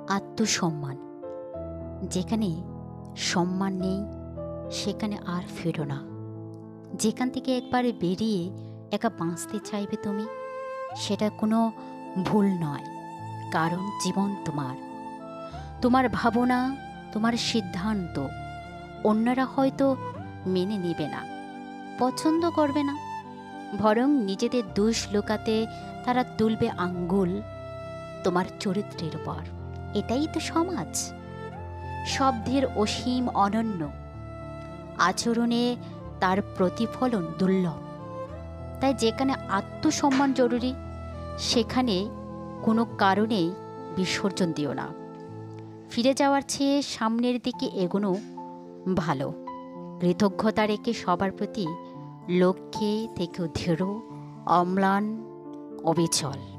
আত্মসম্মান। যেখানে সম্মান নেই সেখানে আর ফেরো না। যেখান থেকে একবার বেরিয়ে একা বাঁচতে চাইবে তুমি, সেটা কোনো ভুল নয়। কারণ জীবন তোমার, তোমার ভাবনা, তোমার সিদ্ধান্ত। অন্যরা হয়তো মেনে নেবে না, পছন্দ করবে না, বরং নিজেদের দোষ লুকাতে তারা তুলবে আঙ্গুল তোমার চরিত্রের উপর। এটাই তো সমাজ। শব্দের অসীম অনন্য, আচরণে তার প্রতিফলন দুর্লভ। তাই যেখানে আত্মসম্মান জরুরি সেখানে কোনো কারণেই বিসর্জন দিও না। ফিরে যাওয়ার চেয়ে সামনের দিকে এগোনো ভালো। কৃতজ্ঞতা রেখে সবার প্রতি লক্ষ্যে থেকেও দৃঢ়, অম্লান, অবিচল।